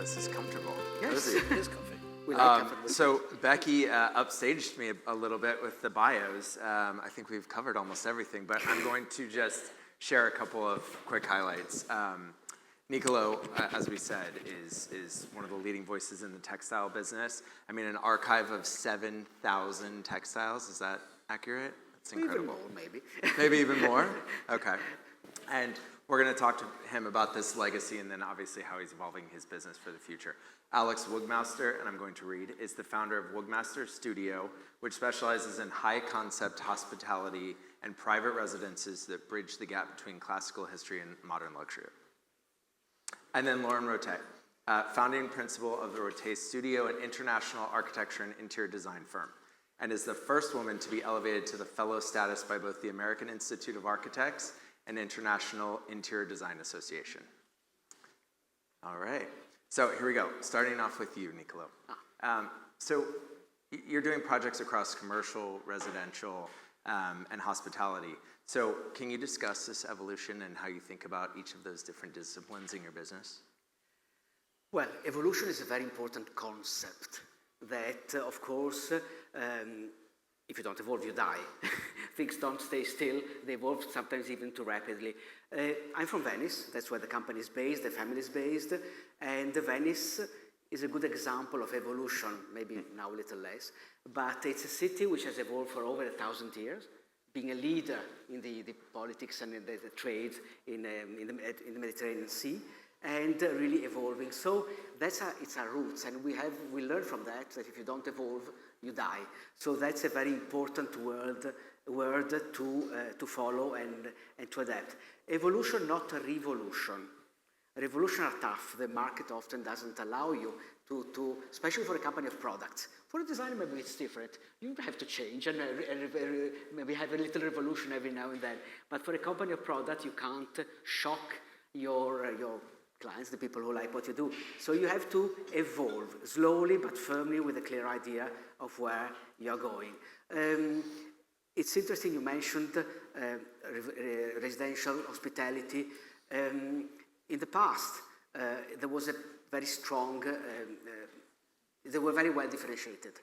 this is comfortable. Yes, Cozy. it is comfy. We like comfortable. So Becky upstaged me a little bit with the bios. I think we've covered almost everything, but I'm going to just share a couple of quick highlights. Nicolò, as we said, is one of the leading voices in the textile business. I mean, an archive of 7,000 textiles. Is that accurate? That's incredible. Even more, maybe. Maybe even more? Okay. And we're going to talk to him about this legacy and then obviously how he's evolving his business for the future. Alex Woogmaster, and I'm going to read, is the founder of Woogmaster Studio, which specializes in high-concept hospitality and private residences that bridge the gap between classical history and modern luxury. And then Lauren Rottet, founding principal of the Rottet Studio, an international architecture and interior design firm, and is the first woman to be elevated to the fellow status by both the American Institute of Architects and International Interior Design Association. All right, so here we go. Starting off with you, Nicolò. So you're doing projects across commercial, residential, and hospitality. So can you discuss this evolution and how you think about each of those different disciplines in your business? Well, evolution is a very important concept that, of course, if you don't evolve, you die. Things don't stay still. They evolve sometimes even too rapidly. I'm from Venice. That's where the company is based, the family is based. And Venice is a good example of evolution, maybe now a little less. But it's a city which has evolved for over 1,000 years, being a leader in the politics and in the trade in the Mediterranean Sea, and really evolving. So it's our roots, and we learn from that if you don't evolve, you die. So that's a very important word to follow and to adapt. Evolution, not a revolution. Revolution are tough. The market often doesn't allow you to, especially for a company of products. For a designer, maybe it's different. You have to change and maybe have a little revolution every now and then. But for a company of product, you can't shock your clients, the people who like what you do. So you have to evolve slowly but firmly with a clear idea of where you're going. It's interesting you mentioned residential hospitality. In the past, there was a very strong, they were very well differentiated.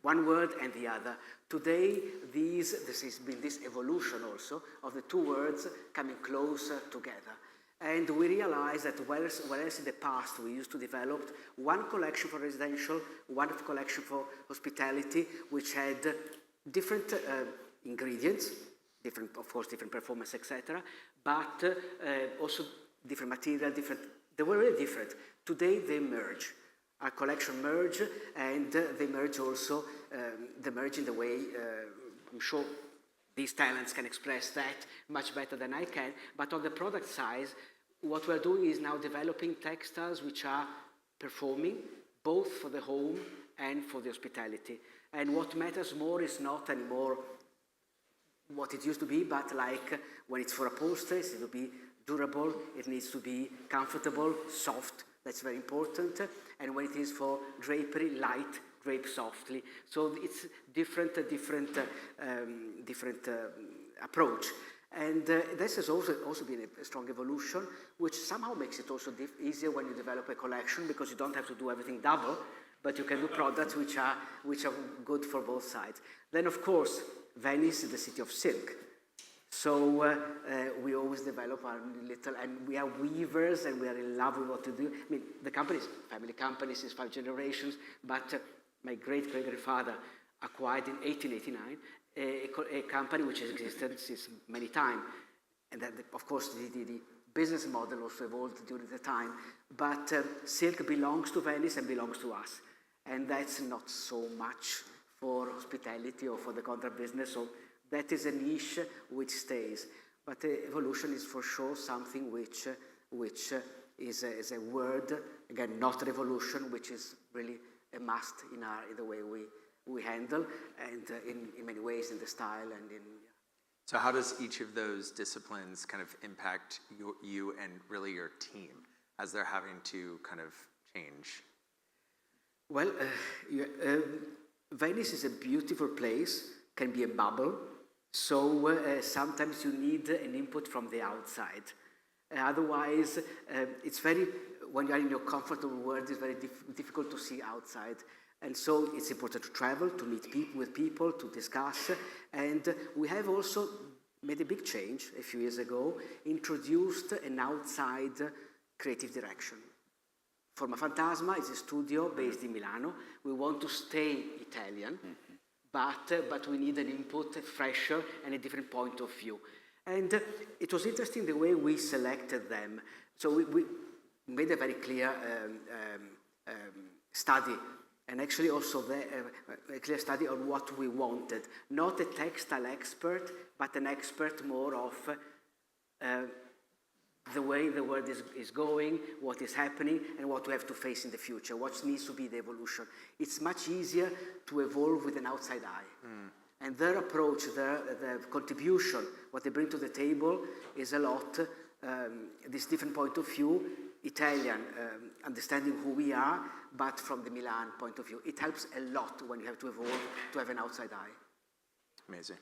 One word and the other. Today, this has been this evolution also of the two words coming closer together. And we realized that whereas in the past we used to develop one collection for residential, one collection for hospitality, which had different ingredients, of course, different performance, etc., but also different material, they were really different. Today they merge. Our collection merge, and they merge also, they merge in the way, I'm sure these talents can express that much better than I can, but on the product side, what we're doing is now developing textiles which are performing both for the home and for the hospitality. And what matters more is not anymore what it used to be, but like when it's for upholstery, it needs to be durable, it needs to be comfortable, soft, that's very important. And when it is for drapery, light, drape softly. So it's different approach. And this has also been a strong evolution, which somehow makes it also easier when you develop a collection, because you don't have to do everything double, but you can do products which are good for both sides. Then, of course, Venice is the city of silk. So we always develop our little, and we are weavers, and we are in love with what to do. I mean, the company is family company since 5 generations, but my great-great-grandfather acquired in 1889 a company which has existed since many times. And then, of course, the business model also evolved during the time. But silk belongs to Venice and belongs to us. And that's not so much for hospitality or for the contract business. So that is a niche which stays. But evolution is for sure something which is a word, again, not revolution, which is really a must in the way we handle, and in many ways in the style and in... So how does each of those disciplines kind of impact you and really your team as they're having to kind of change? Well, Venice is a beautiful place, can be a bubble, so sometimes you need an input from the outside. Otherwise, it's very, when you are in your comfortable world, it's very difficult to see outside. And so it's important to travel, to meet with people, to discuss. And we have also made a big change a few years ago, introduced an outside creative direction. Forma Fantasma is a studio based in Milano. We want to stay Italian, but we need an input, fresher, and a different point of view. And it was interesting the way we selected them. So we made a very clear study, and actually also a clear study on what we wanted. Not a textile expert, but an expert more of the way the world is going, what is happening, and what we have to face in the future, what needs to be the evolution. It's much easier to evolve with an outside eye. And their approach, their contribution, what they bring to the table is a lot, this different point of view, Italian, understanding who we are, but from the Milan point of view. It helps a lot when you have to evolve to have an outside eye. Amazing.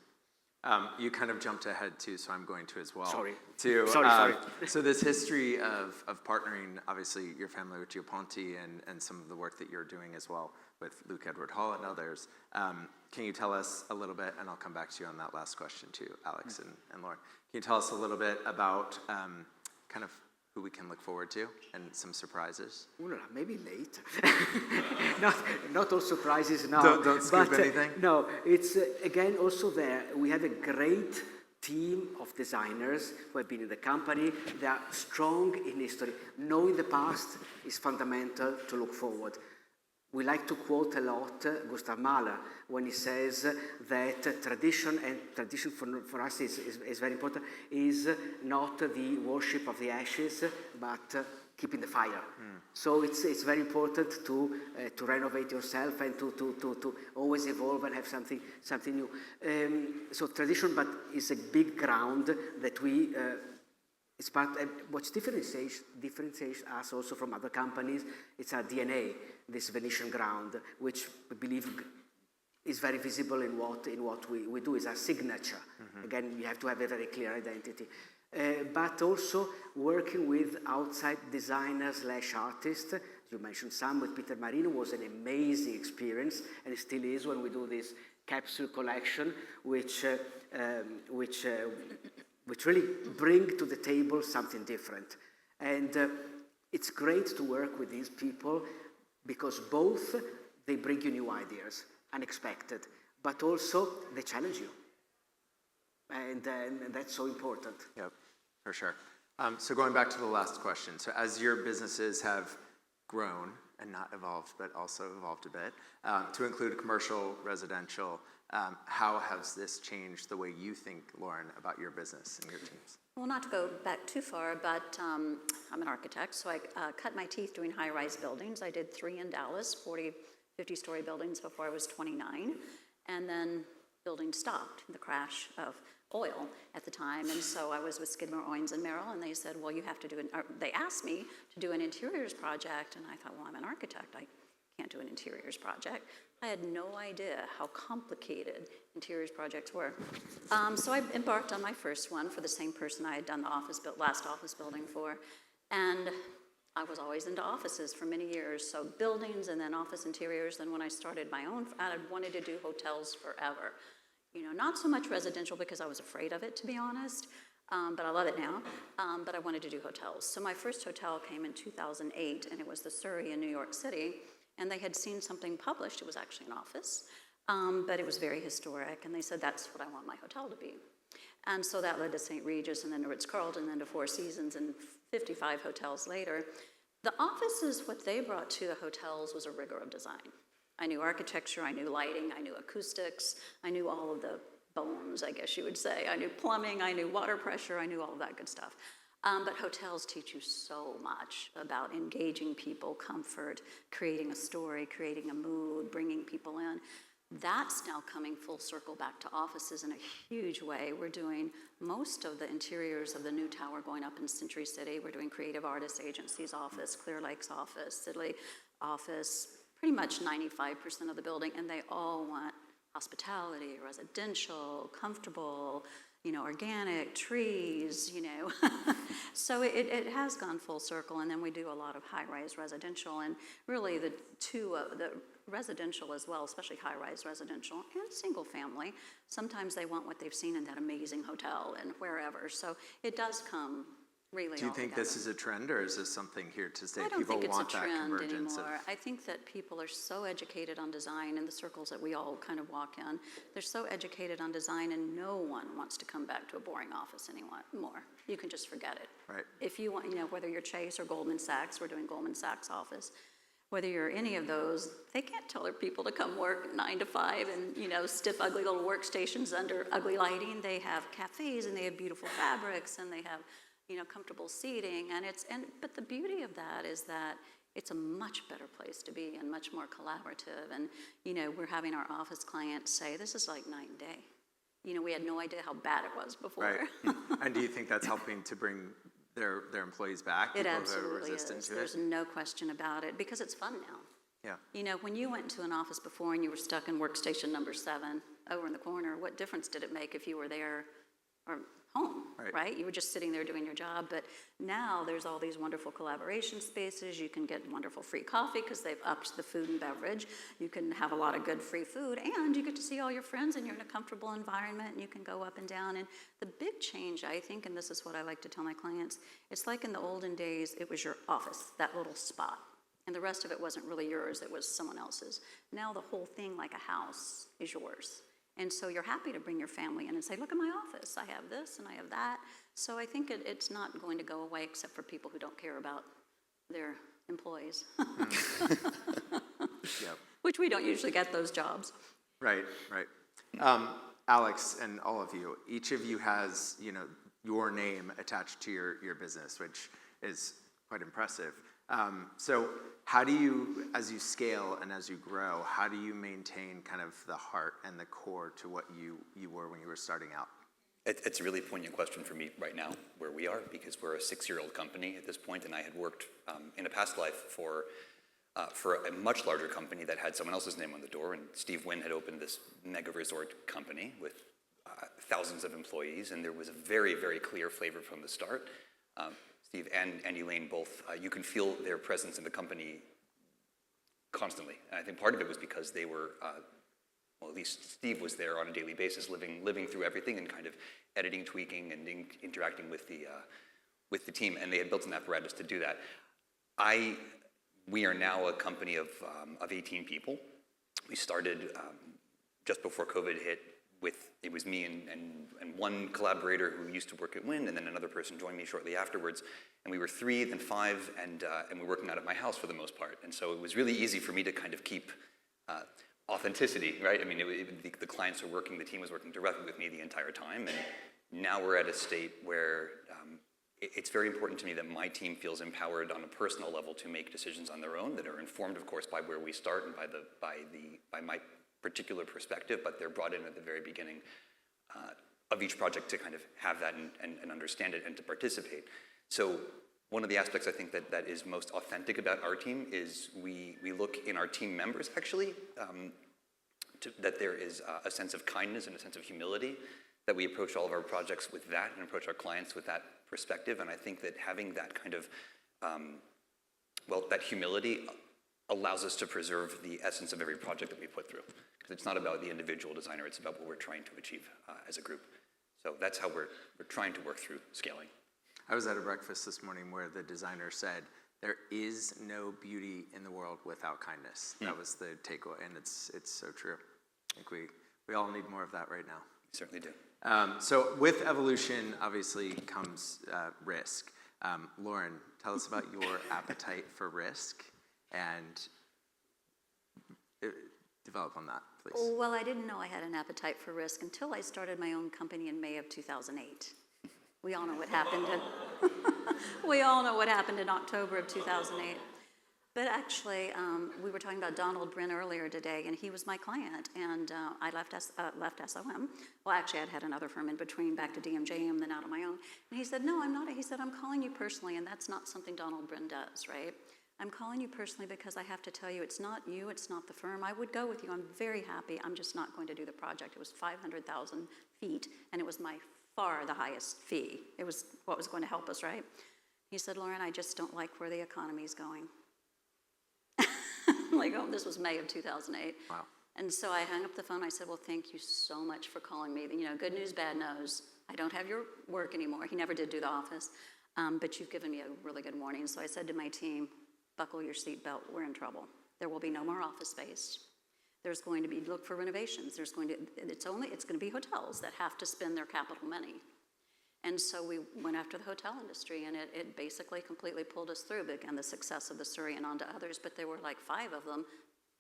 You kind of jumped ahead too, so I'm going to as well. Sorry. Sorry. So this history of partnering, obviously your family with Gio Ponti and some of the work that you're doing as well with Luke Edward Hall and others. Can you tell us a little bit, and I'll come back to you on that last question too, Alex and Lauren. Can you tell us a little bit about kind of who we can look forward to and some surprises? Maybe later. not all surprises now. Don't scoop anything? No, it's again also there. We have a great team of designers who have been in the company. They are strong in history. Knowing the past is fundamental to look forward. We like to quote a lot Gustav Mahler when he says that tradition, and tradition for us is very important, is not the worship of the ashes, but keeping the fire. So it's very important to renovate yourself and to always evolve and have something new. So tradition, but is a big ground that we. It's part. What differentiates us also from other companies. It's our DNA, this Venetian ground, which we believe is very visible in what we do. Is our signature. Again, you have to have a very clear identity. But also working with outside designers / artists. You mentioned some with Peter Marino was an amazing experience, and it still is when we do this capsule collection, which really bring to the table something different. And it's great to work with these people because both they bring you new ideas, unexpected, but also they challenge you. And that's so important. Yep, for sure. So going back to the last question. So as your businesses have grown, and not evolved, but also evolved a bit, to include commercial, residential, how has this changed the way you think, Lauren, about your business and your teams? Well, not to go back too far, but I'm an architect, so I cut my teeth doing high-rise buildings. I did 3 in Dallas, 50-story buildings before I was 29, and then buildings stopped, the crash of oil at the time, and so I was with Skidmore, Owings & Merrill, and they said, well, you have to they asked me to do an interiors project, and I thought, well, I'm an architect, I can't do an interiors project. I had no idea how complicated interiors projects were. So I embarked on my first one for the same person I had done the last office building for, and I was always into offices for many years, so buildings and then office interiors. Then when I started my own, I wanted to do hotels forever. You know, not so much residential because I was afraid of it, to be honest, but I love it now, but I wanted to do hotels. So my first hotel came in 2008, and it was the Surrey in New York City, and they had seen something published. It was actually an office, but it was very historic, and they said, that's what I want my hotel to be. And so that led to St. Regis, and then to Ritz-Carlton, and then to Four Seasons, and 55 hotels later. The offices, what they brought to the hotels was a rigor of design. I knew architecture, I knew lighting, I knew acoustics, I knew all of the bones, I guess you would say. I knew plumbing, I knew water pressure, I knew all of that good stuff. But hotels teach you so much about engaging people, comfort, creating a story, creating a mood, bringing people in. That's now coming full circle back to offices in a huge way. We're doing most of the interiors of the new tower going up in Century City. We're doing Creative Artists Agency's office, Clear Lake's office, Sidley office, pretty much 95% of the building, and they all want hospitality, residential, comfortable, organic, trees, So it has gone full circle, and then we do a lot of high-rise residential, and really the residential as well, especially high-rise residential and single-family. Sometimes they want what they've seen in that amazing hotel and wherever, so it does come really Do you all think together. this is a trend, or is this something here to stay? I don't People think it's want a that trend convergence anymore. I think that people are so educated on design in the circles that we all kind of walk in. They're so educated on design, and no one wants to come back to a boring office anymore. You can just forget it. Right. If you want, whether you're Chase or Goldman Sachs, we're doing Goldman Sachs office. Whether you're any of those, they can't tell their people to come work 9 to 5 and, stiff, ugly little workstations under ugly lighting. They have cafes, and they have beautiful fabrics, and they have comfortable seating, but the beauty of that is that it's a much better place to be and much more collaborative. And we're having our office clients say, this is like night and day. We had no idea how bad it was before. Right. And do you think that's helping to bring their employees back? It People who are absolutely resistant is. to There's it? no question about it, because it's fun now. Yeah. When you went to an office before and you were stuck in workstation number 7 over in the corner, what difference did it make if you were there or home, right? You were just sitting there doing your job, but now there's all these wonderful collaboration spaces. You can get wonderful free coffee because they've upped the food and beverage. You can have a lot of good free food, and you get to see all your friends, and you're in a comfortable environment, and you can go up and down. And the big change, I think, and this is what I like to tell my clients, it's like in the olden days, it was your office, that little spot, and the rest of it wasn't really yours, it was someone else's. Now the whole thing, like a house, is yours. And so you're happy to bring your family in and say, look at my office, I have this and I have that. So I think it's not going to go away, except for people who don't care about their employees. Yep. Which we don't usually get those jobs. Right. Alex and all of you, each of you has, your name attached to your business, which is quite impressive. So how do you, as you scale and as you grow, how do you maintain kind of the heart and the core to what you were when you were starting out? It's a really poignant question for me right now, where we are, because we're a 6-year-old company at this point, and I had worked in a past life for a much larger company that had someone else's name on the door, and Steve Wynn had opened this mega resort company with thousands of employees, and there was a very, very clear flavor from the start. Steve and Elaine both, you can feel their presence in the company constantly. And I think part of it was because they were, well, at least Steve was there on a daily basis, living through everything and kind of editing, tweaking, and interacting with the team, and they had built an apparatus to do that. We are now a company of 18 people. We started just before COVID hit. It was me and one collaborator who used to work at Wynn, and then another person joined me shortly afterwards. And we were 3, then 5, and we're working out of my house for the most part. And so it was really easy for me to kind of keep authenticity, right? I mean, the clients were working, the team was working directly with me the entire time. And now we're at a state where it's very important to me that my team feels empowered on a personal level to make decisions on their own that are informed, of course, by where we start and by my particular perspective, but they're brought in at the very beginning of each project to kind of have that and understand it and to participate. So one of the aspects I think that is most authentic about our team is we look in our team members, actually, that there is a sense of kindness and a sense of humility, that we approach all of our projects with that and approach our clients with that perspective. And I think that having that kind of, that humility allows us to preserve the essence of every project that we put through. Because it's not about the individual designer, it's about what we're trying to achieve as a group. So that's how we're trying to work through scaling. I was at a breakfast this morning where the designer said, there is no beauty in the world without kindness. That was the takeaway, and it's so true. I think we all need more of that right now. We certainly do. So with evolution, obviously, comes risk. Lauren, tell us about your appetite for risk and develop on that, please. Well, I didn't know I had an appetite for risk until I started my own company in May of 2008. We all know what happened. We all know what happened in October of 2008. But actually, we were talking about Donald Brin earlier today, and he was my client, and I left SOM. Well, actually, I'd had another firm in between, back to DMJM, then out on my own. And he said, no, I'm not. He said, I'm calling you personally, and that's not something Donald Brin does, right? I'm calling you personally because I have to tell you, it's not you, it's not the firm. I would go with you. I'm very happy. I'm just not going to do the project. It was 500,000 feet, and it was my far the highest fee. It was what was going to help us, right? He said, Lauren, I just don't like where the economy's going. Like, oh, this was May of 2008. Wow. And so I hung up the phone. I said, well, thank you so much for calling me. You know, good news, bad news. I don't have your work anymore. He never did do the office. But you've given me a really good warning. So I said to my team, buckle your seatbelt. We're in trouble. There will be no more office space. There's going to be, look for renovations. It's going to be hotels that have to spend their capital money. And so we went after the hotel industry, and it basically completely pulled us through. Again, the success of the Surrey and onto others, but there were like 5 of them.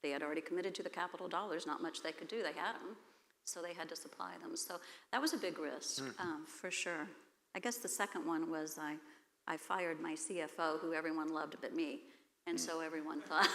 They had already committed to the capital dollars, not much they could do, they had them. So they had to supply them. So that was a big risk, for sure. I guess the second one was I fired my CFO, who everyone loved but me. And so everyone thought,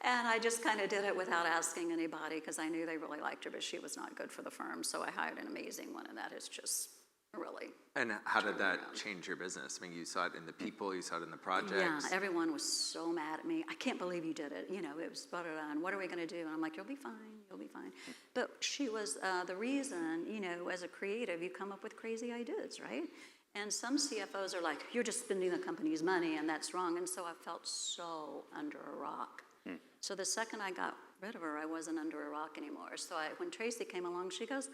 and I just kind of did it without asking anybody because I knew they really liked her, but she was not good for the firm. So I hired an amazing one, and that is just really. And how did that change your business? I mean, you saw it in the people, you saw it in the projects. Yeah, everyone was so mad at me. I can't believe you did it. You know, it was sputtered on. What are we going to do? And I'm like, you'll be fine. You'll be fine. But she was the reason, you know, as a creative, you come up with crazy ideas, right? And some CFOs are like, you're just spending the company's money, and that's wrong. And so I felt so under a rock. So the second I got rid of her, I wasn't under a rock anymore. So when Tracy came along, she goes,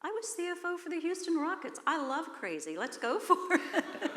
I was CFO for the Houston Rockets. I love crazy. Let's go for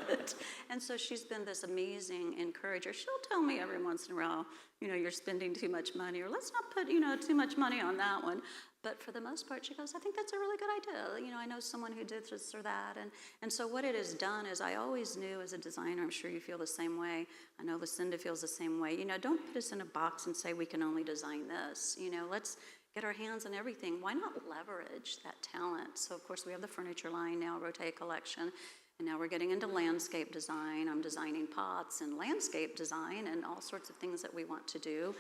it. And so she's been this amazing encourager. She'll tell me every once in a while, you know, you're spending too much money, or let's not put, you know, too much money on that one. But for the most part, she goes, I think that's a really good idea. You know, I know someone who did this or that. And so what it has done is I always knew as a designer, I'm sure you feel the same way. I know Lucinda feels the same way. You know, don't put us in a box and say we can only design this. You know, let's get our hands on everything. Why not leverage that talent? So, of course, we have the furniture line now, Rottet collection, and now we're getting into landscape design. I'm designing pots and landscape design and all sorts of things that we want to do.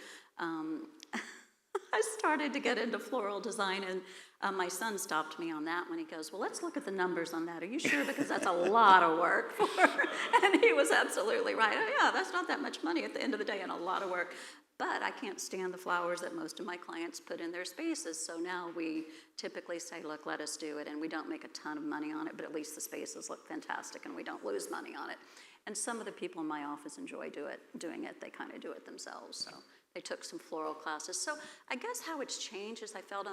I started to get into floral design, and my son stopped me on that when he goes, well, let's look at the numbers on that. Are you sure? Because that's a lot of work for her. And he was absolutely right. Oh, yeah, that's not that much money at the end of the day and a lot of work. But I can't stand the flowers that most of my clients put in their spaces. So now we typically say, look, let us do it. And we don't make a ton of money on it, but at least the spaces look fantastic and we don't lose money on it. And some of the people in my office enjoy doing it. They kind of do it themselves. So they took some floral classes. So I guess how it's changed is I felt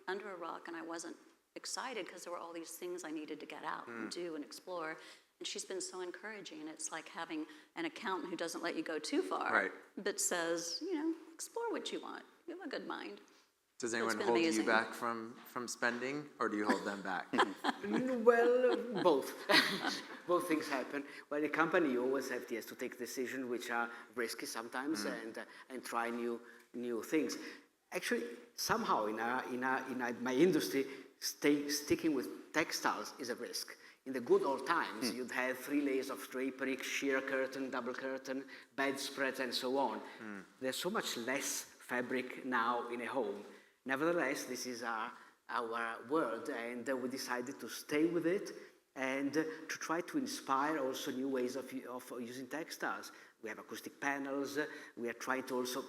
under a rock and I wasn't excited because there were all these things I needed to get out and do and explore. And she's been so encouraging. It's like having an accountant who doesn't let you go too far, but says, you know, explore what you want. You have a good mind. Does anyone hold you back from spending, or do you hold them back? Well, both. Both things happen. Well, in a company, you always have to take decisions which are risky sometimes and try new things. Actually, somehow in my industry, sticking with textiles is a risk. In the good old times, you'd have 3 layers of drapery, sheer curtain, double curtain, bedspreads, and so on. There's so much less fabric now in a home. Nevertheless, this is our world, and we decided to stay with it and to try to inspire also new ways of using textiles. We have acoustic panels. We are trying to also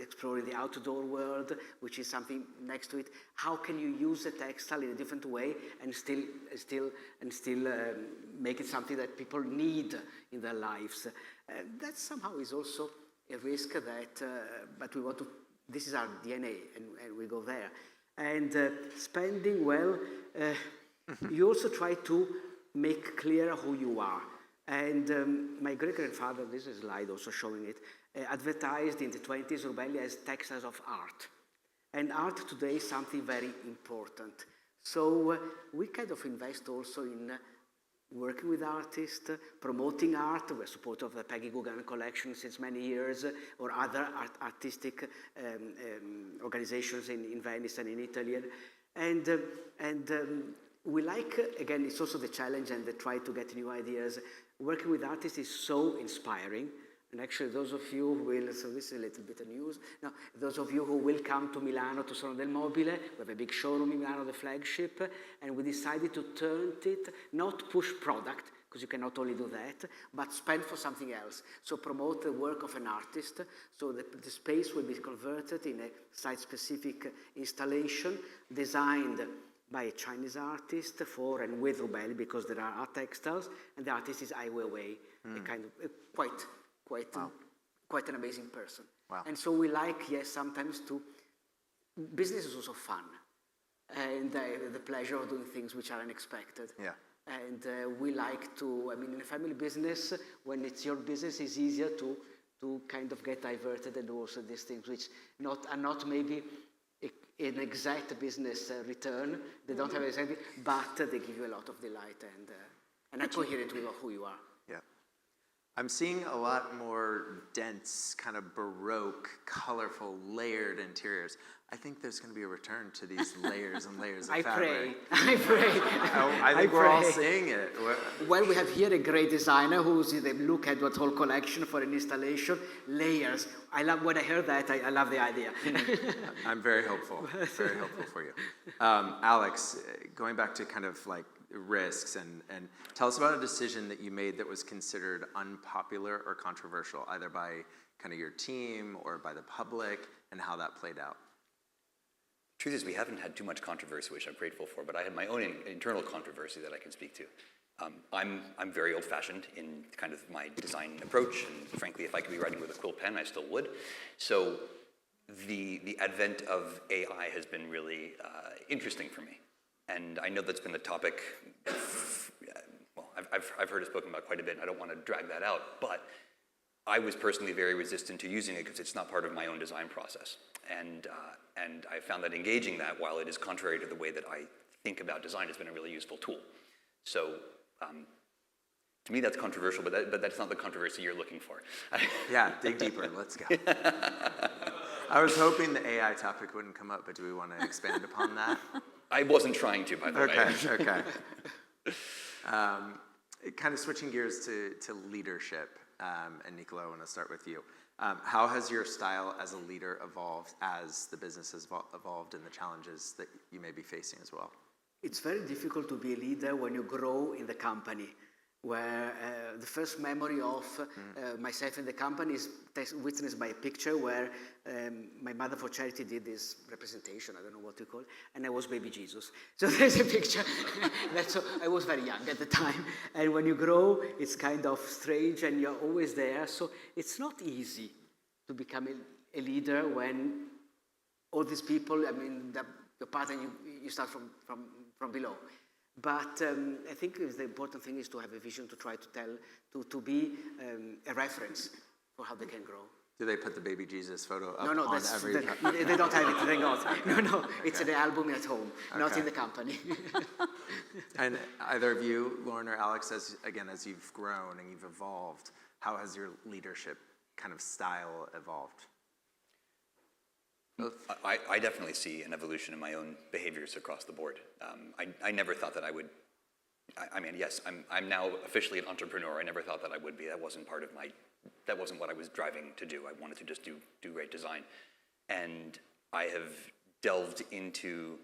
explore the outdoor world, which is something next to it. How can you use a textile in a different way and still make it something that people need in their lives? That somehow is also a risk that, but we want to. This is our DNA, and we go there. And spending well, you also try to make clear who you are. And my great-grandfather, this is a slide also showing it, advertised in the 20s Rubelli as textiles of art. And art today is something very important. So we kind of invest also in working with artists, promoting art. We're supporter of the Peggy Guggen collection since many years, or other artistic organizations in Venice and in Italy. And we like, again, it's also the challenge and the try to get new ideas. Working with artists is so inspiring. And actually, those of you who will, so this is a little bit of news. Now, those of you who will come to Milano, to Salone del Mobile, we have a big showroom in Milano, the flagship, and we decided to turn it, not push product, because you cannot only do that, but spend for something else. So promote the work of an artist. So the space will be converted in a site-specific installation, designed by a Chinese artist for and with Rubelli, because there are art textiles, and the artist is Ai Weiwei, a kind of quite an amazing person. Wow. And so we like, yes, sometimes business is also fun, and the pleasure of doing things which are unexpected. Yeah. And we like to, in a family business, when it's your business, it's easier to kind of get diverted and do also these things which are not maybe an exact business return. They don't have exactly, but they give you a lot of delight and are coherent with who you are. Yeah. I'm seeing a lot more dense, kind of Baroque, colorful, layered interiors. I think there's going to be a return to these layers and layers of fabric. I pray. I think we're all seeing it. Well, we have here a great designer who's look at what whole collection for an installation, layers. I love when I heard that. I love the idea. I'm very hopeful. Very hopeful for you. Alex, going back to kind of like risks and tell us about a decision that you made that was considered unpopular or controversial, either by kind of your team or by the public, and how that played out. Truth is, we haven't had too much controversy, which I'm grateful for, but I had my own internal controversy that I can speak to. I'm very old-fashioned in kind of my design approach, and frankly, if I could be writing with a quill pen, I still would. So the advent of AI has been really interesting for me, and I know that's been a topic. Well, I've heard it spoken about quite a bit, and I don't want to drag that out, but I was personally very resistant to using it because it's not part of my own design process. And I found that engaging that, while it is contrary to the way that I think about design, has been a really useful tool. So to me, that's controversial, but that's not the controversy you're looking for. Yeah, dig deeper. Let's go. I was hoping the AI topic wouldn't come up, but do we want to expand upon that? I wasn't trying to, by the way. Okay. Kind of switching gears to leadership, and Nicolò, I want to start with you. How has your style as a leader evolved as the business has evolved and the challenges that you may be facing as well? It's very difficult to be a leader when you grow in the company, where the first memory of myself in the company is witnessed by a picture where my mother for charity did this representation, I don't know what to call it, and I was baby Jesus. So there's a picture. So I was very young at the time. And when you grow, it's kind of strange and you're always there. So it's not easy to become a leader when all these people, you're part and you start from below. But I think the important thing is to have a vision, to try to be a reference for how they can grow. Do they put the baby Jesus photo up No, on every... they don't have it, thank God. No, it's an album at home, not in the company. And either of you, Lauren or Alex, as you've grown and you've evolved, how has your leadership kind of style evolved? I definitely see an evolution in my own behaviors across the board. I never thought that I would. Yes, I'm now officially an entrepreneur. I never thought that I would be. That wasn't part of that wasn't what I was driving to do. I wanted to just do great design. And I have delved into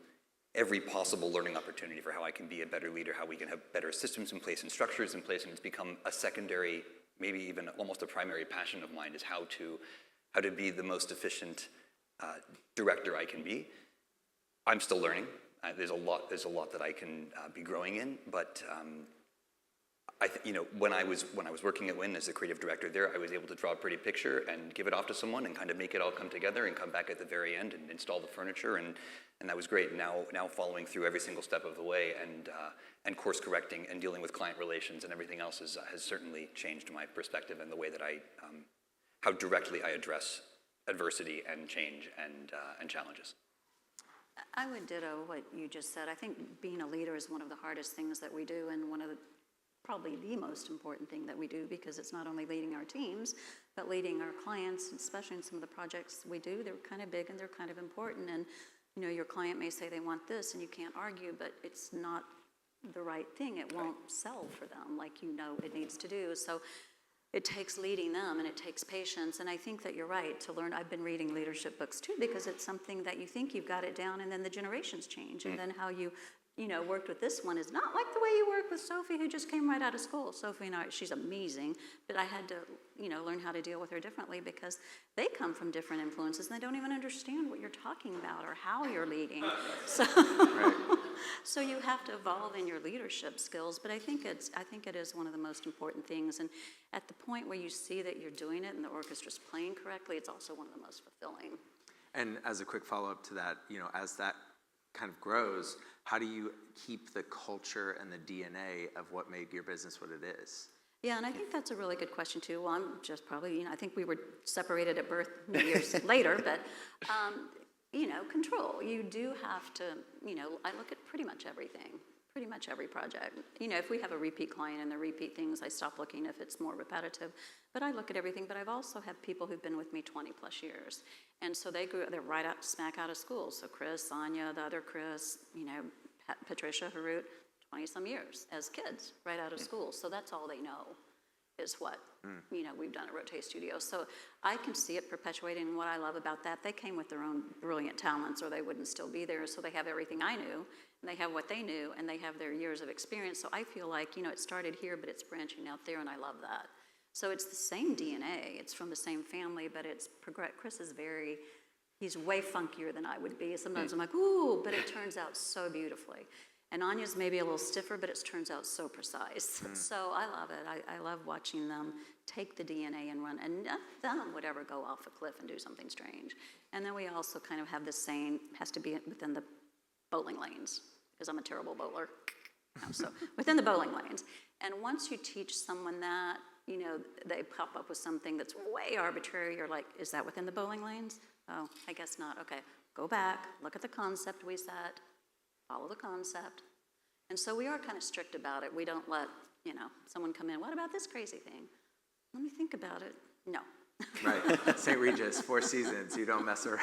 every possible learning opportunity for how I can be a better leader, how we can have better systems in place and structures in place, and it's become a secondary, maybe even almost a primary passion of mine, is how to be the most efficient director I can be. I'm still learning. There's a lot that I can be growing in, but when I was working at Wynn as the creative director there, I was able to draw a pretty picture and give it off to someone and kind of make it all come together and come back at the very end and install the furniture, and that was great. Now following through every single step of the way and course correcting and dealing with client relations and everything else has certainly changed my perspective and the way that how directly I address adversity and change and challenges. I would ditto what you just said. I think being a leader is one of the hardest things that we do, and probably the most important thing that we do, because it's not only leading our teams, but leading our clients, especially in some of the projects we do. They're kind of big and they're kind of important, and your client may say they want this, and you can't argue, but it's not the right thing. It won't sell for them like it needs to do. So it takes leading them, and it takes patience. And I think that you're right to learn. I've been reading leadership books too, because it's something that you think you've got it down, and then the generations change, and then how you worked with this one is not like the way you work with Sophie, who just came right out of school. Sophie and I, she's amazing, but I had to, learn how to deal with her differently because they come from different influences and they don't even understand what you're talking about or how you're leading. So, so you have to evolve in your leadership skills, but I think it is one of the most important things. And at the point where you see that you're doing it and the orchestra's playing correctly, it's also one of the most fulfilling. And as a quick follow-up to that, as that kind of grows, how do you keep the culture and the DNA of what made your business what it is? Yeah, and I think that's a really good question too. Well, I'm just probably, I think we were separated at birth many years later, but, control. You do have to, I look at pretty much everything, pretty much every project. If we have a repeat client and the repeat things, I stop looking if it's more repetitive. But I look at everything, but I've also had people who've been with me 20 plus years. And so they're right out, smack out of school. So Chris, Anya, the other Chris, Patricia, Harut, 20 some years as kids, right out of school. So that's all they know is what, we've done at Rottet Studios. So I can see it perpetuating. And what I love about that, they came with their own brilliant talents or they wouldn't still be there. So they have everything I knew and they have what they knew and they have their years of experience. So I feel like, it started here, but it's branching out there and I love that. So it's the same DNA. It's from the same family, but it's Chris is he's way funkier than I would be. Sometimes I'm like, ooh, but it turns out so beautifully. And Anya's maybe a little stiffer, but it turns out so precise. So I love it. I love watching them take the DNA and run, and none of them would ever go off a cliff and do something strange. And then we also kind of have this saying, has to be within the bowling lanes, because I'm a terrible bowler. So within the bowling lanes. And once you teach someone that, they pop up with something that's way arbitrary. You're like, is that within the bowling lanes? Oh, I guess not. Okay, go back, look at the concept we set, follow the concept. And so we are kind of strict about it. We don't let, someone come in, what about this crazy thing? Let me think about it. No. Right. St. Regis, 4 seasons, you don't mess around.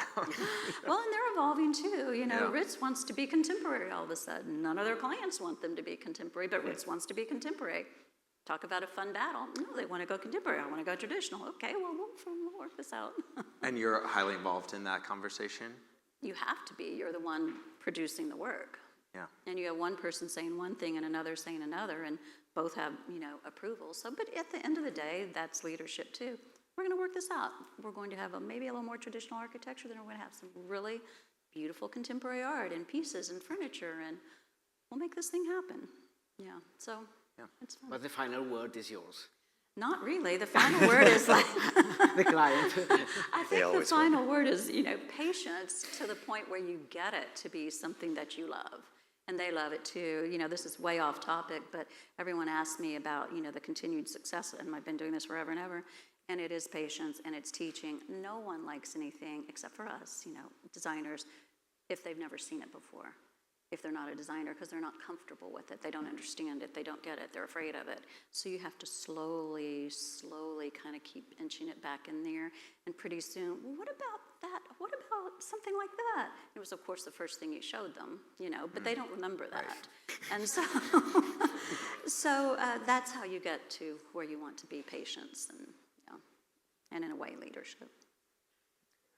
Well, and they're evolving too. Ritz wants to be contemporary all of a sudden. None of their clients want them to be contemporary, but Ritz wants to be contemporary. Talk about a fun battle. No, they want to go contemporary. I want to go traditional. Okay, well, we'll work this out. And you're highly involved in that conversation? You have to be. You're the one producing the work. Yeah. And you have one person saying one thing and another saying another, and both have, approval. So, but at the end of the day, that's leadership too. We're going to work this out. We're going to have maybe a little more traditional architecture, then we're going to have some really beautiful contemporary art and pieces and furniture, and we'll make this thing happen. Yeah, so it's fun. But the final word is yours. Not really. The final word is like... The client. I think the final word is, patience to the point where you get it to be something that you love. And they love it too. This is way off topic, but everyone asks me about, the continued success, and I've been doing this forever and ever. And it is patience and it's teaching. No one likes anything except for us, designers, if they've never seen it before. If they're not a designer, because they're not comfortable with it. They don't understand it. They don't get it. They're afraid of it. So you have to slowly kind of keep inching it back in there. And pretty soon, what about that? What about something like that? It was, of course, the first thing you showed them, but they don't remember that. Right. And so, that's how you get to where you want to be, patience and in a way, leadership.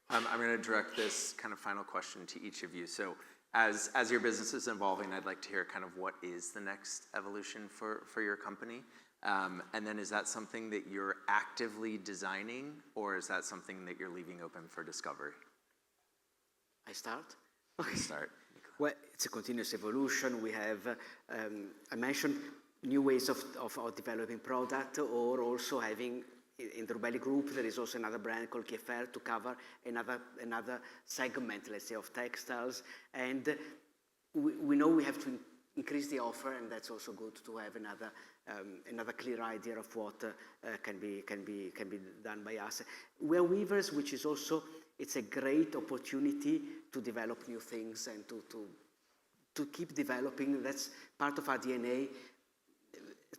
I'm going to direct this kind of final question to each of you. So as your business is evolving, I'd like to hear kind of what is the next evolution for your company? And then is that something that you're actively designing, or is that something that you're leaving open for discovery? I start? Okay. Start. Well, it's a continuous evolution. We have, I mentioned new ways of developing product, or also having, in the Rubelli Group, there is also another brand called Kiefer to cover another segment, let's say, of textiles. And we know we have to increase the offer, and that's also good to have another clear idea of what can be done by us. We're weavers, which is also, it's a great opportunity to develop new things and to keep developing. That's part of our DNA,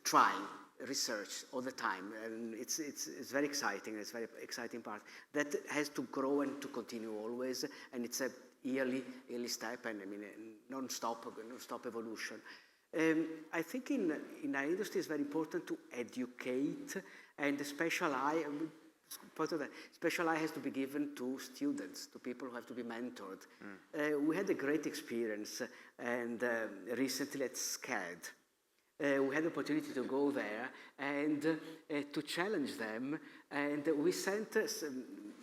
trying. Research all the time, and it's very exciting. It's a very exciting part that has to grow and to continue always, and it's a yearly step, and non-stop evolution. I think in our industry it's very important to educate and part of that. Special eye has to be given to students, to people who have to be mentored. We had a great experience, and recently at SCAD. We had the opportunity to go there and to challenge them, and we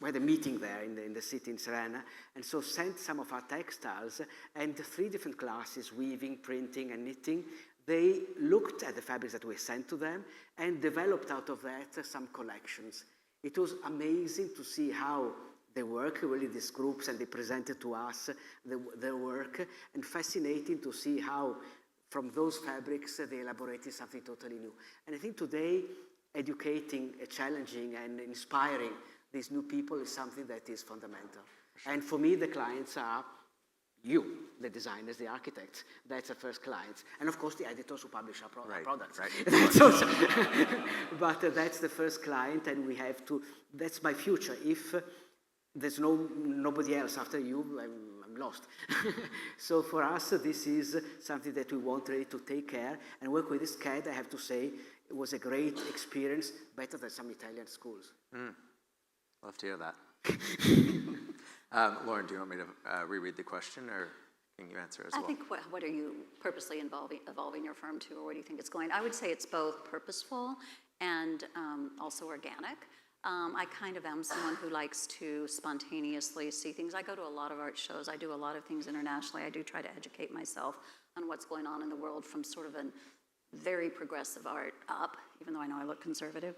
had a meeting there in the city in Serena, and so sent some of our textiles and 3 different classes, weaving, printing, and knitting. They looked at the fabrics that we sent to them and developed out of that some collections. It was amazing to see how they work, really, these groups, and they presented to us their work, and fascinating to see how from those fabrics they elaborated something totally new. And I think today, educating, challenging, and inspiring these new people is something that is fundamental. And for me, the clients are you, the designers, the architects. That's the first clients. And of course, the editors who publish our products. Right. That's also, but that's the first client, and we have to, that's my future. If there's nobody else after you, I'm lost. So for us, this is something that we want really to take care and work with. This CAD, I have to say, it was a great experience, better than some Italian schools. Love to hear that. Lauren, do you want me to reread the question, or can you answer as well? I think, what are you purposely evolving your firm to, or where do you think it's going? I would say it's both purposeful and also organic. I kind of am someone who likes to spontaneously see things. I go to a lot of art shows. I do a lot of things internationally. I do try to educate myself on what's going on in the world from sort of a very progressive art up, even though I know I look conservative.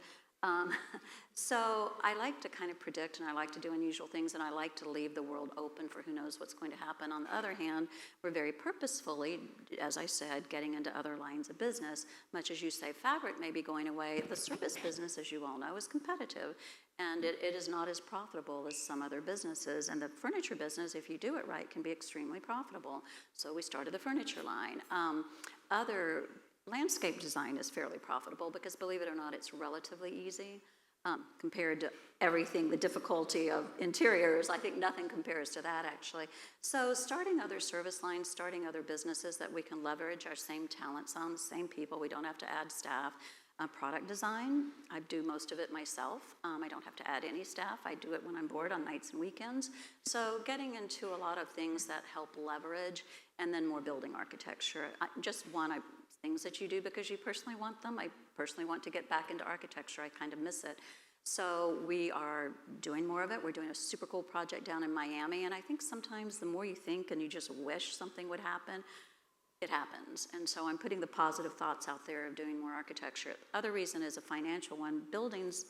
So I like to kind of predict, and I like to do unusual things, and I like to leave the world open for who knows what's going to happen. On the other hand, we're very purposefully, as I said, getting into other lines of business. Much as you say fabric may be going away, the service business, as you all know, is competitive, and it is not as profitable as some other businesses. And the furniture business, if you do it right, can be extremely profitable. So we started the furniture line. Other landscape design is fairly profitable because, believe it or not, it's relatively easy compared to everything, the difficulty of interiors. I think nothing compares to that, actually. So starting other service lines, starting other businesses that we can leverage our same talents on, the same people. We don't have to add staff. Product design, I do most of it myself. I don't have to add any staff. I do it when I'm bored on nights and weekends. So getting into a lot of things that help leverage, and then more building architecture. Things that you do because you personally want them. I personally want to get back into architecture. I kind of miss it. So we are doing more of it. We're doing a super cool project down in Miami, and I think sometimes the more you think and you just wish something would happen, it happens. And so I'm putting the positive thoughts out there of doing more architecture. The other reason is a financial one. Buildings,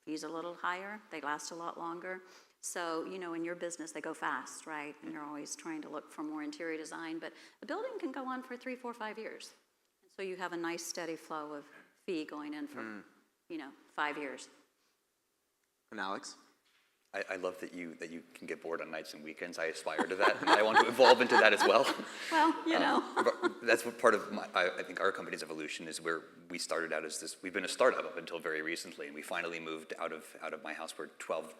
fees a little higher. They last a lot longer. So, you know, in your business, they go fast, right? And you're always trying to look for more interior design, but a building can go on for 3, 4, 5 years. So you have a nice steady flow of fee going in for, 5 years. And Alex? I love that you can get bored on nights and weekends. I aspire to that, and I want to evolve into that as well. Well, you know. That's what part of I think our company's evolution is, where we started out as this. We've been a startup up until very recently, and we finally moved out of my house where 12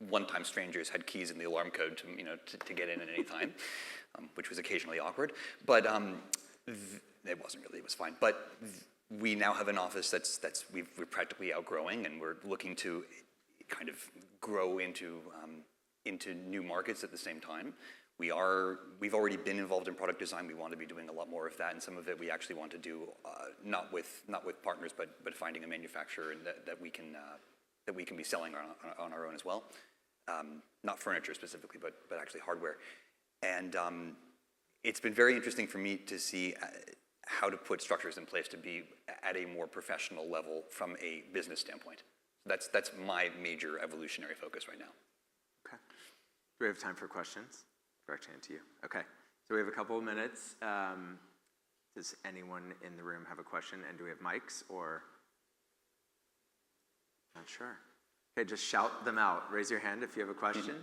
one-time strangers had keys in the alarm code to get in at any time, which was occasionally awkward. But it wasn't really. It was fine. But we now have an office we're practically outgrowing, and we're looking to kind of grow into new markets at the same time. We've already been involved in product design. We want to be doing a lot more of that, and some of it we actually want to do not with partners, but finding a manufacturer that we can be selling on our own as well. Not furniture specifically, but actually hardware. And it's been very interesting for me to see how to put structures in place to be at a more professional level from a business standpoint. That's my major evolutionary focus right now. Okay. Do we have time for questions? Direct hand to you. Okay. So we have a couple of minutes. Does anyone in the room have a question? And do we have mics or? Not sure. Okay, just shout them out. Raise your hand if you have a question.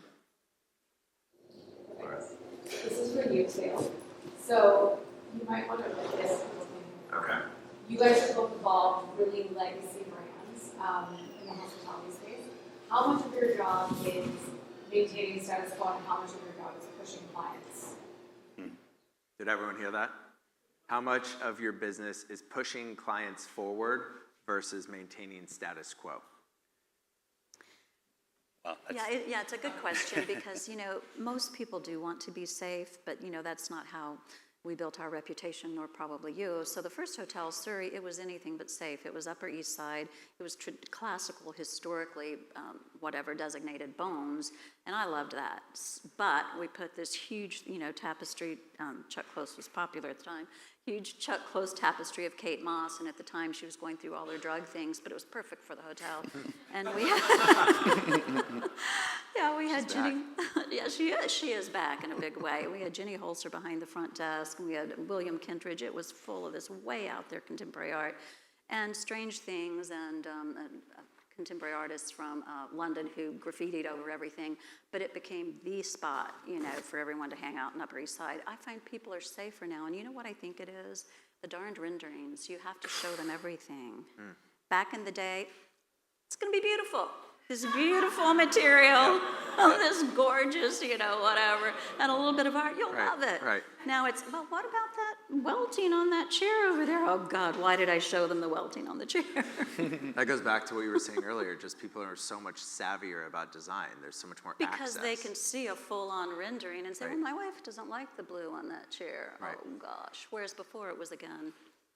This is for you too. So you might want to put this. Okay. You guys are both involved really legacy brands in the hospitality space. How much of your job is maintaining status quo, and how much of your job is pushing clients? Did everyone hear that? How much of your business is pushing clients forward versus maintaining status quo? Wow, Yeah, it's a good question because, most people do want to be safe, but, that's not how we built our reputation, nor probably you. So the first hotel, Surrey, it was anything but safe. It was Upper East Side. It was classical, historically, whatever, designated bones, and I loved that. But we put this huge, tapestry, Chuck Close was popular at the time, huge Chuck Close tapestry of Kate Moss, and at the time she was going through all her drug things, but it was perfect for the hotel. And we had, we had Ginny, yeah, she is back in a big way. We had Ginny Holzer behind the front desk, and we had William Kentridge. It was full of this way out there contemporary art, and Strange Things, and contemporary artists from London who graffitied over everything, but it became the spot, for everyone to hang out in Upper East Side. I find people are safer now, and you know what I think it is? The darned renderings. You have to show them everything. Back in the day, it's going to be beautiful. This beautiful material, this gorgeous, whatever, and a little bit of art, you'll love it. Right. Now it's, well, what about that welting on that chair over there? Oh God, why did I show them the welting on the chair? That goes back to what you were saying earlier, just people are so much savvier about design. There's so much more Because access. they can see a full-on rendering and say, Right. well, my wife doesn't like the blue on that chair. Right. Oh gosh. Whereas before it was, again,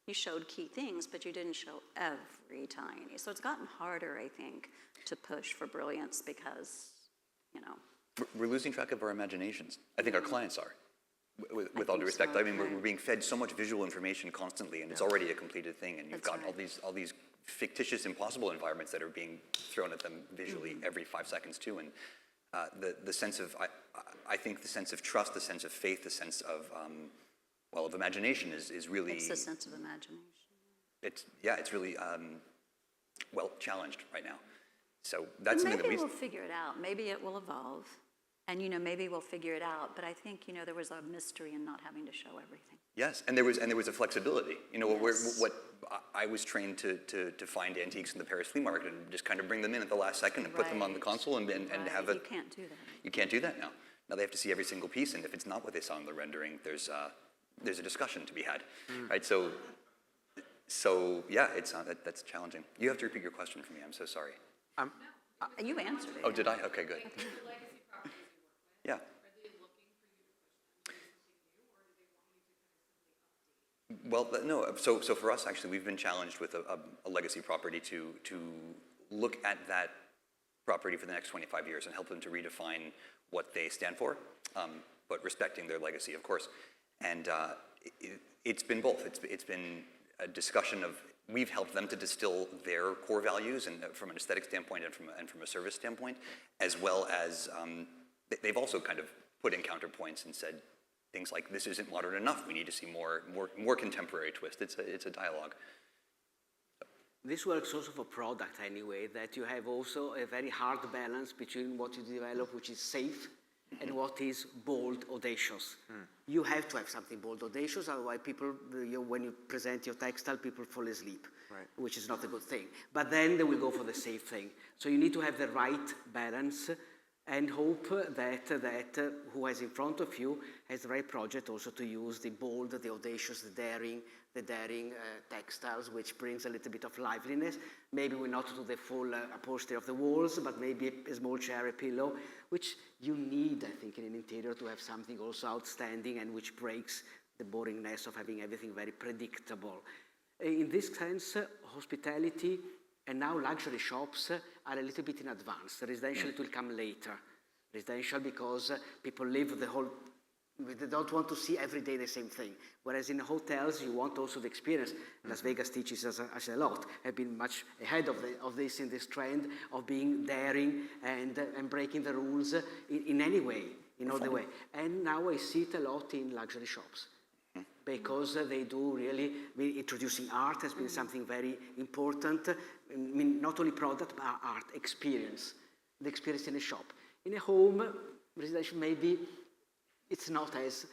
you showed key things, but you didn't show every tiny. So it's gotten harder, I think, to push for brilliance because, We're losing track of our imaginations. I think our clients are, with all due think respect. so, I mean, we're right. being fed so much visual information constantly, and it's already a completed thing, and you've That's got right. all these fictitious, impossible environments that are being thrown at them visually every 5 seconds too. And the sense of, I think the sense of trust, the sense of faith, the sense of, of imagination is really, it's the sense of imagination. it's really challenged right now. So that's something that Maybe we. we'll figure it out. Maybe it will evolve. And, maybe we'll figure it out. But I think, there was a mystery in not having to show everything. Yes, and there was a flexibility. Yes. What I was trained to find antiques in the Paris flea market and just kind of bring them in at the last second and put them on the Right. console and Right. have a. You can't do that. You can't do that now. Now they have to see every single piece, and if it's not what they saw in the rendering, there's a discussion to be had, right? So yeah, that's challenging. You have to repeat your question for me. I'm so sorry. You answered it. Oh, yeah. did I? Okay, good. Yeah. Well, no. So for us, actually, we've been challenged with a legacy property to look at that property for the next 25 years and help them to redefine what they stand for, but respecting their legacy, of course. And it's been both. It's been a discussion of, we've helped them to distill their core values, and from an aesthetic standpoint and from a service standpoint, as well as they've also kind of put in counterpoints and said things like, this isn't modern enough, we need to see more contemporary twist. It's a dialogue. This works also for product anyway, that you have also a very hard balance between what you develop, which is safe, and what is bold, audacious. You have to have something bold, audacious, otherwise people, when you present your textile, people fall asleep, Right. which is not a good thing. But then they will go for the safe thing. So you need to have the right balance and hope that who has in front of you has the right project also to use the bold, the audacious, the daring textiles, which brings a little bit of liveliness. Maybe we not do the full upholstery of the walls, but maybe a small chair, a pillow, which you need, I think, in an interior to have something also outstanding and which breaks the boringness of having everything very predictable. In this sense, hospitality and now luxury shops are a little bit in advance. Residential, it will come later. Residential because people live the whole, they don't want to see every day the same thing. Whereas in hotels, you want also the experience. Las Vegas teaches us a lot, have been much ahead of this in this trend of being daring and breaking the rules in any way, in all the way. And now I see it a lot in luxury shops. Because they do really, introducing art has been something very important. I mean, not only product, but art, experience. The experience in a shop. In a home, residential, maybe it's not as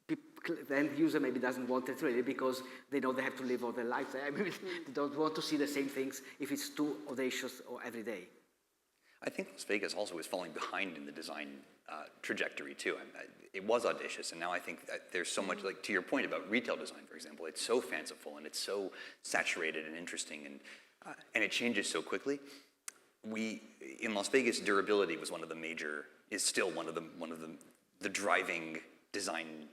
the end user maybe doesn't want it really because they know they have to live all their life there. I mean, they don't want to see the same things if it's too audacious or every day. I think Las Vegas also is falling behind in the design trajectory too. It was audacious, and now I think that there's so much, like to your point about retail design, for example, it's so fanciful and it's so saturated and interesting, and it changes so quickly. in Las Vegas, durability was is still one of the driving design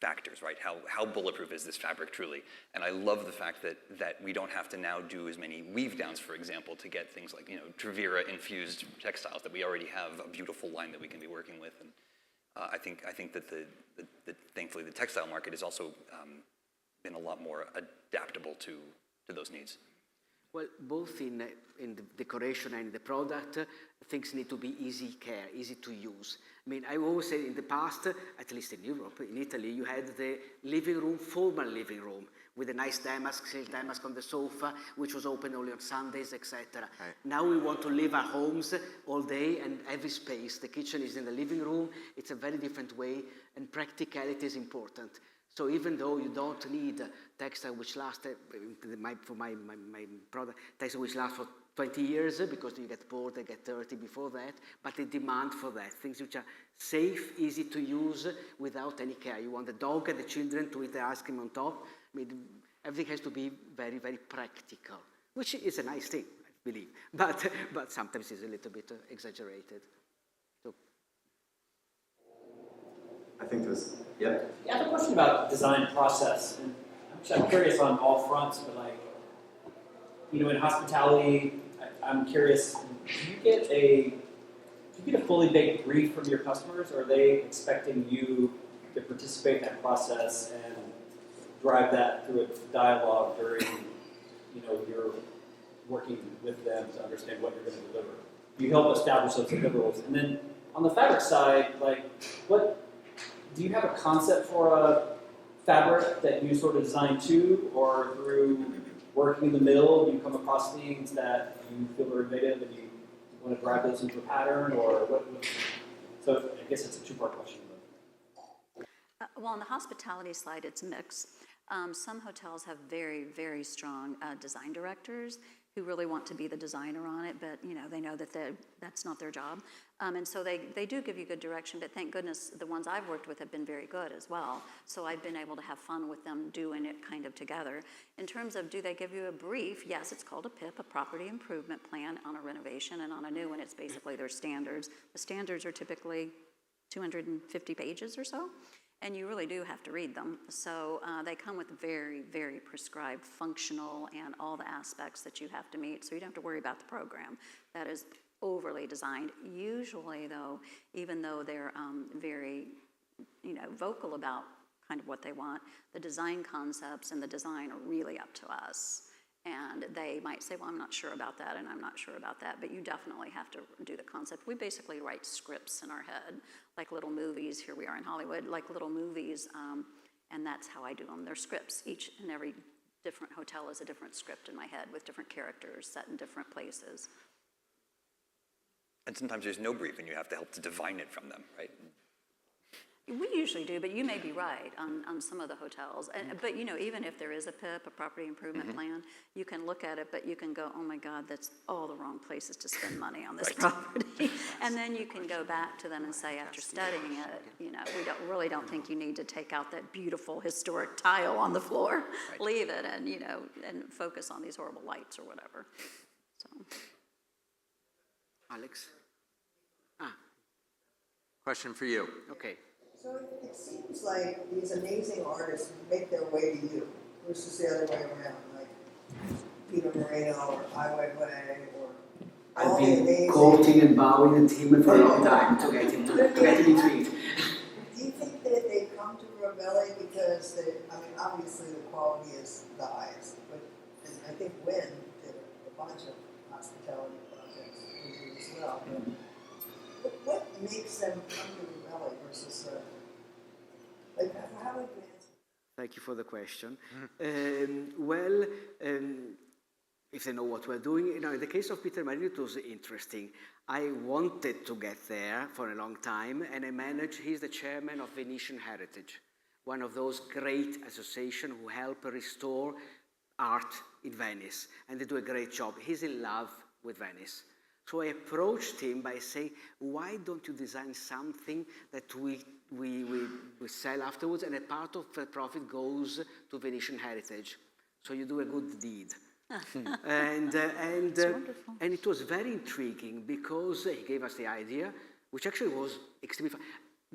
factors, right? How bulletproof is this fabric truly? And I love the fact that we don't have to now do as many weave downs, for example, to get things like, Trevira infused textiles, that we already have a beautiful line that we can be working with. And I think that thankfully the textile market has also been a lot more adaptable to those needs. Well, both in the decoration and the product, things need to be easy care, easy to use. I mean, I always say in the past, at least in Europe, in Italy, you had the living room, formal living room, with a nice damask, silk damask on the sofa, which was open only on Sundays, etc. Right. Now we want to live our homes all day and every space. The kitchen is in the living room. It's a very different way, and practicality is important. So even though you don't need textile which lasts, for my product, textile which lasts for 20 years, because you get bored, they get dirty before that, but the demand for that, things which are safe, easy to use, without any care. You want the dog and the children to eat the ice cream on top. I mean, everything has to be very, very practical, which is a nice thing, I believe, but sometimes it's a little bit exaggerated. So. I think this, yeah. Yeah, I have a question about design process, and I'm curious on all fronts, but in hospitality, I'm curious, do you get a fully baked brief from your customers, or are they expecting you to participate in that process and drive that through a dialogue during, you're working with them to understand what you're going to deliver? You help establish those deliverables. And then on the fabric side, do you have a concept for a fabric that you sort of design to, or through working in the middle, you come across things that you feel are innovative and you want to drive those into a pattern, or what? So I guess it's a two-part question. Well, on the hospitality side, it's mixed. Some hotels have very, very strong design directors who really want to be the designer on it, but they know that that's not their job. And so they do give you good direction, but thank goodness the ones I've worked with have been very good as well. So I've been able to have fun with them doing it kind of together. In terms of, do they give you a brief? Yes, it's called a PIP, a property improvement plan, on a renovation, and on a new one, it's basically their standards. The standards are typically 250 pages or so. And you really do have to read them. So they come with very, very prescribed functional and all the aspects that you have to meet. So you don't have to worry about the program that is overly designed. Usually, though, even though they're very, vocal about kind of what they want, the design concepts and the design are really up to us. And they might say, well, I'm not sure about that, and I'm not sure about that, but you definitely have to do the concept. We basically write scripts in our head, like little movies. Here we are in Hollywood, like little movies, and that's how I do them. They're scripts. Each and every different hotel is a different script in my head with different characters set in different places. And sometimes there's no brief, and you have to help to divine it from them, right? We usually do, but you may be right on some of the hotels. But even if there is a PIP, a property improvement plan, you can look at it, but you can go, oh my God, that's all the wrong places to spend money on this property. And then you can go back to them and say, after studying it, we really don't think you need to take out that beautiful historic tile on the floor. Right. Leave it and and focus on these horrible lights or whatever. So. Alex? Question for you. Okay. So it seems like these amazing artists make their way to you versus the other way around, like Peter Moreno or Ai Weiwei or all I've the been amazing. quoting and bowing to him for a long time to get him to retreat. Do you think that they come to Rubelli because obviously the quality is the highest, but and I think Wynn did a bunch of hospitality projects as well. But what makes them come to Rubelli versus how would you answer? Thank you for the question. If they know what we're doing, in the case of Peter Marino, it was interesting. I wanted to get there for a long time, and he's the chairman of Venetian Heritage, one of those great associations who help restore art in Venice, and they do a great job. He's in love with Venice. So I approached him by saying, why don't you design something that we sell afterwards, and a part of the profit goes to Venetian Heritage. So you do a good deed. And it was very intriguing because he gave us the idea, which actually was extremely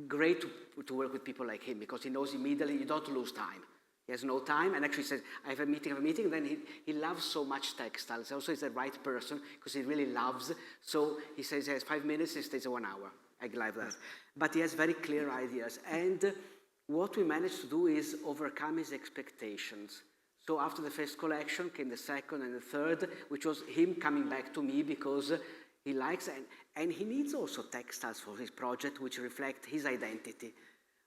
great to work with people like him, because he knows immediately you don't lose time. He has no time, and actually says, I have a meeting, then he loves so much textiles. Also, he's the right person, because he really loves. So he says he has 5 minutes, he stays 1 hour. I like that. But he has very clear ideas. And what we managed to do is overcome his expectations. So after the first collection came the second and the third, which was him coming back to me because he likes, and he needs also textiles for his project, which reflect his identity.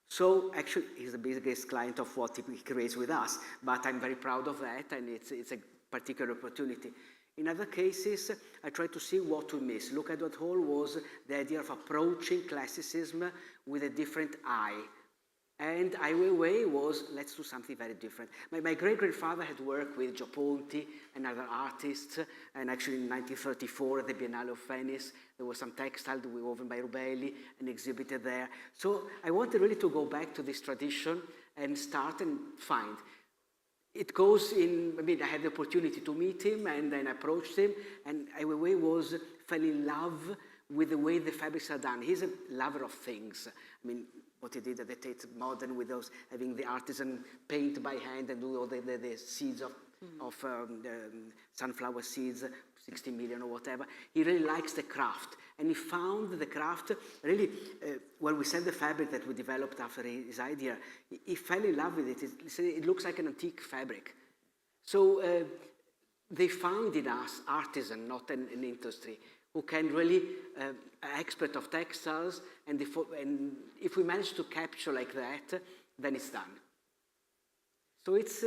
So actually, he's the biggest client of what he creates with us, but I'm very proud of that, and it's a particular opportunity. In other cases, I try to see what we miss. Look at what Hall was the idea of approaching classicism with a different eye. And Ai Weiwei was, let's do something very different. My great-grandfather had worked with Gio Ponti and other artists, and actually in 1934 at the Biennale of Venice, there was some textile woven by Rubelli and exhibited there. So I wanted really to go back to this tradition and start and find. It goes in, I had the opportunity to meet him and then approached him, and Ai Weiwei fell in love with the way the fabrics are done. He's a lover of things. What he did at the Tate Modern with those, having the artisan paint by hand and do all the seeds of sunflower seeds, 60 million or whatever. He really likes the craft. And he found the craft really, when we sent the fabric that we developed after his idea, he fell in love with it. He said it looks like an antique fabric. So they found in us artisan, not an industry, who can really, expert of textiles, and if we manage to capture like that, then it's done. So it's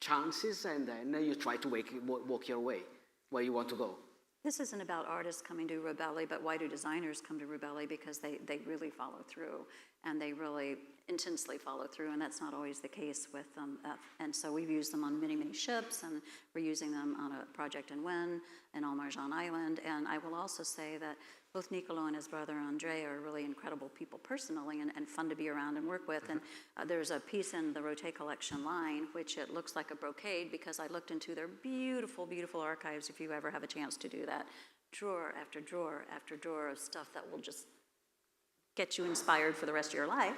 chances, and then you try to walk your way where you want to go. This isn't about artists coming to Rubelli, but why do designers come to Rubelli? Because they really follow through, and they really intensely follow through, and that's not always the case with them. And so we've used them on many, many ships, and we're using them on a project in Wen and on Marjan Island. And I will also say that both Nicolò and his brother Andre are really incredible people personally, and fun to be around and work with. And there's a piece in the Rottet collection line, which it looks like a brocade, because I looked into their beautiful, beautiful archives, if you ever have a chance to do that. Drawer after drawer after drawer of stuff that will just get you inspired for the rest of your life.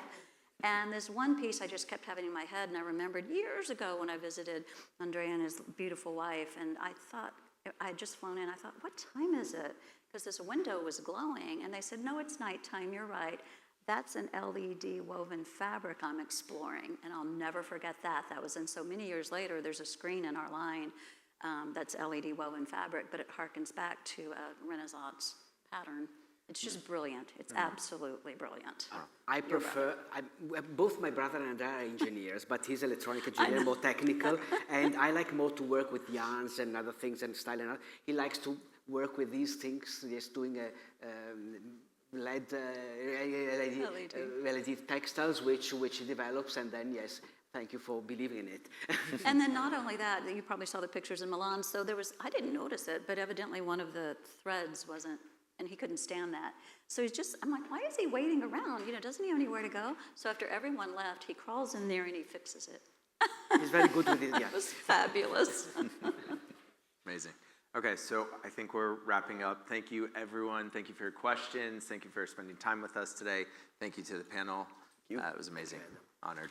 And this one piece I just kept having in my head, and I remembered years ago when I visited Andre and his beautiful wife, and I thought, I had just flown in, I thought, what time is it? Because this window was glowing, and they said, no, it's nighttime, you're right. That's an LED woven fabric I'm exploring, and I'll never forget that. That was, and so many years later, there's a screen in our line that's LED woven fabric, but it harkens back to a Renaissance pattern. It's just brilliant. It's absolutely brilliant. I prefer, both my brother and I are engineers, but he's electronic engineer, more technical, and I like more to work with yarns and other things and style and all. He likes to work with these things, just doing a LED textiles, which he develops, and then, yes, thank you for believing in it. And then not only that, you probably saw the pictures in Milan, so there was, I didn't notice it, but evidently one of the threads wasn't, and he couldn't stand that. So he's just, I'm like, why is he waiting around? Doesn't he have anywhere to go? So after everyone left, he crawls in there and he fixes it. He's very good with it, yeah. It was fabulous. Amazing. Okay, so I think we're wrapping up. Thank you, everyone. Thank you for your questions. Thank you for spending time with us today. Thank you to the panel. It was amazing. Honored.